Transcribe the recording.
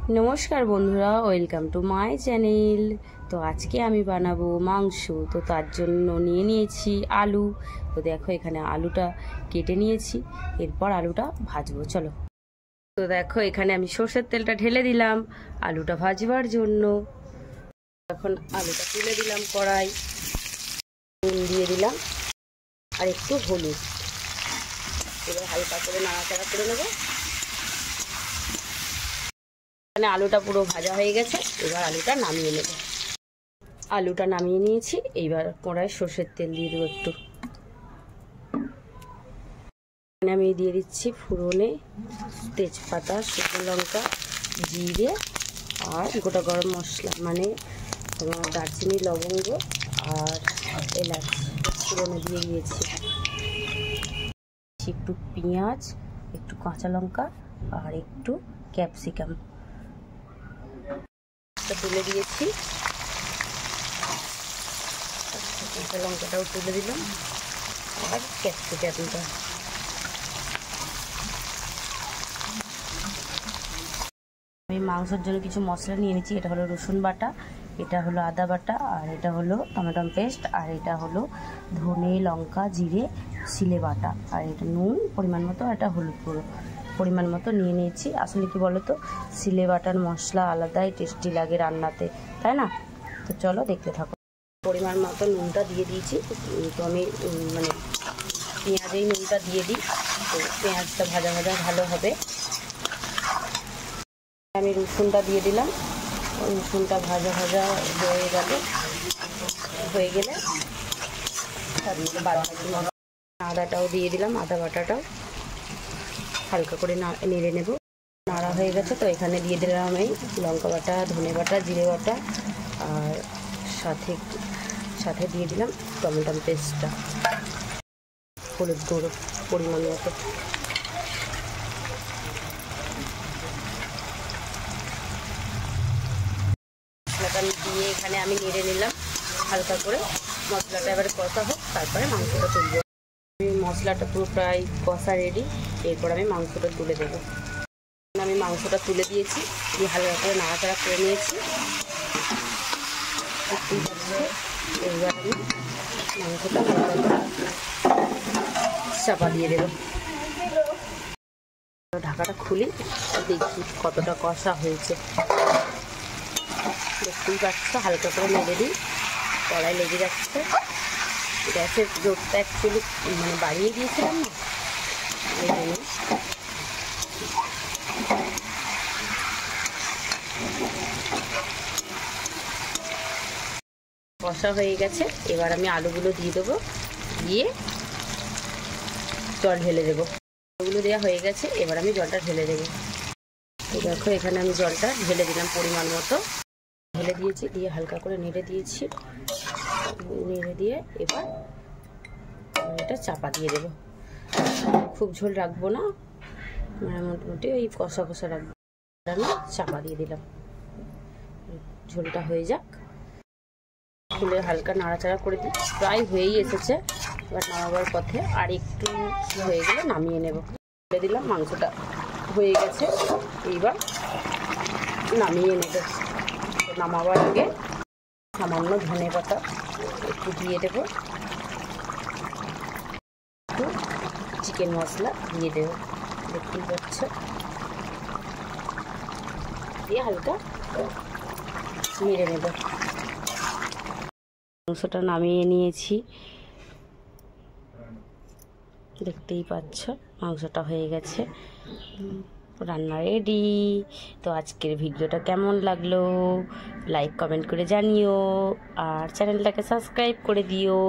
নমস্কার বন্ধুরা, welcome to my channel. তো আজকে আমি বানাবো মাংস। তো তার জন্য নিয়ে নিয়েছি আলু। তো দেখো এখানে আলুটা কেটে নিয়েছি, এরপর আলুটা ভাজবো। চলো। তো দেখো এখানে আমি সর্ষের তেলটা ঢেলে দিলাম আলুটা ভাজবার জন্য। এখন আলুটা তুলে দিলাম কড়াই, নুন দিয়ে দিলাম আর একটু হলুদ। এবার হালকা করে নাড়াচাড়া করে নেবো। এখানে আলুটা পুরো ভাজা হয়ে গেছে, এবার আলুটা নামিয়ে নেব। আলুটা নামিয়ে নিয়েছি, এইবার কড়ায় সর্ষের তেল দিয়ে দেবো একটু। এখানে আমি দিয়ে দিচ্ছি ফোড়নে তেজপাতা, শুকনো লঙ্কা, জিরে আর গোটা গরম মশলা, মানে তোমার দারচিনি, লবঙ্গ আর এলাচ ফোড়নে দিয়ে দিয়েছি। একটু পেঁয়াজ, একটু কাঁচা লঙ্কা আর একটু ক্যাপসিকাম তুলে দিয়েছি। কাঁচা লঙ্কাটাও তুলে দিলাম আর ক্যাপসিকামটা। আমি মাংসের জন্য কিছু মশলা নিয়ে নিচ্ছি। এটা হলো রসুন বাটা, এটা হলো আদা বাটা, আর এটা হলো টমেটো পেস্ট, আর এটা হলো ধনে, লঙ্কা, জিরে সিলে বাটা, আর এটা নুন পরিমাণ মতো, আর এটা হলুদ গুঁড়ো পরিমাণ মতো নিয়ে নিয়েছি। আসলে কি বলো তো, সিলে বাটার মশলা আলাদাই টেস্টি লাগে রান্নাতে, তাই না? তো চলো দেখতে থাকো। পরিমাণ মতো নুনটা দিয়ে দিয়েছি। তো আমি মানে পেঁয়াজেই নুনটা দিয়ে দিই, তো পেঁয়াজটা ভাজা ভাজা ভালো হবে। আমি রসুনটা দিয়ে দিলাম। রসুনটা ভাজা ভাজা হয়ে গেলে আদাটাও দিয়ে দিলাম, আদা বাটাটাও হালকা করে নেড়ে নেব। নাড়া হয়ে গেছে, তো এখানে দিয়ে দিলাম আমি লঙ্কা বাটা, ধনে বাটা, জিরে বাটা, আর সাথে দিয়ে দিলাম টমেটো পেস্টটা, হলুদ গুঁড়ো পরিমাণ মতো। মশলাটা দিয়ে এখানে আমি নেড়ে নিলাম হালকা করে। মশলাটা এবারে কষা হোক, তারপরে মাংসটা তুলবো। মশলাটা পুরো প্রায় কষা রেডি, এরপর আমি মাংসটা তুলে দেবো। আমি মাংসটা তুলে দিয়েছি, দিয়ে হালকা করে নাড়াচাড়া করে নিয়েছি। এবার আমি মাংসটা হালকা করে চাপা দিয়ে দেবো। ঢাকাটা খুলি, দেখি কতটা কষা হয়েছে। দেখতেই পাচ্ছ, হালকা করে নেড়ে দিই, কড়াই লেগে যাচ্ছে। গ্যাসের জোরটা অ্যাকচুয়ালি মানে বাড়িয়ে দিয়েছিলাম না, এই জন্য। কষা হয়ে গেছে, এবার আমি আলুগুলো দিয়ে দেবো, দিয়ে জল ঢেলে দেবো। আলুগুলো দেওয়া হয়ে গেছে, এবার আমি জলটা ঢেলে দেবো। দেখো এখানে আমি জলটা ঢেলে দিলাম পরিমাণ মতো, ঢেলে দিয়েছি, দিয়ে হালকা করে নেড়ে দিয়েছি। নেড়ে দিয়ে এবার এটা চাপা দিয়ে দেবো। খুব ঝোল রাখবো না, মানে মোটামুটি ওই কষা কষা রাখবো। আমি চাপা দিয়ে দিলাম, ঝোলটা হয়ে যাক। খুলে হালকা নাড়াচাড়া করে দিই, প্রায় হয়েই এসেছে। এবার নামাবার পথে আর একটু হয়ে গেলে নামিয়ে নেব। খুলে দিলাম, মাংসটা হয়ে গেছে, এইবার নামিয়ে নেব। নামাবার আগে সামান্য ধনে পাতা একটু দিয়ে দেব, একটু চিকেন মশলা দিয়ে দেবো, দেখতেই পাচ্ছ। দিয়ে হালকা নেড়ে নেব। মাংসটা নামিয়ে নিয়েছি, দেখতেই পাচ্ছ মাংসটা হয়ে গেছে, রান্না রেডি। তো আজকের ভিডিওটা কেমন লাগলো লাইক কমেন্ট করে জানিও, আর চ্যানেলটাকে সাবস্ক্রাইব করে দিও।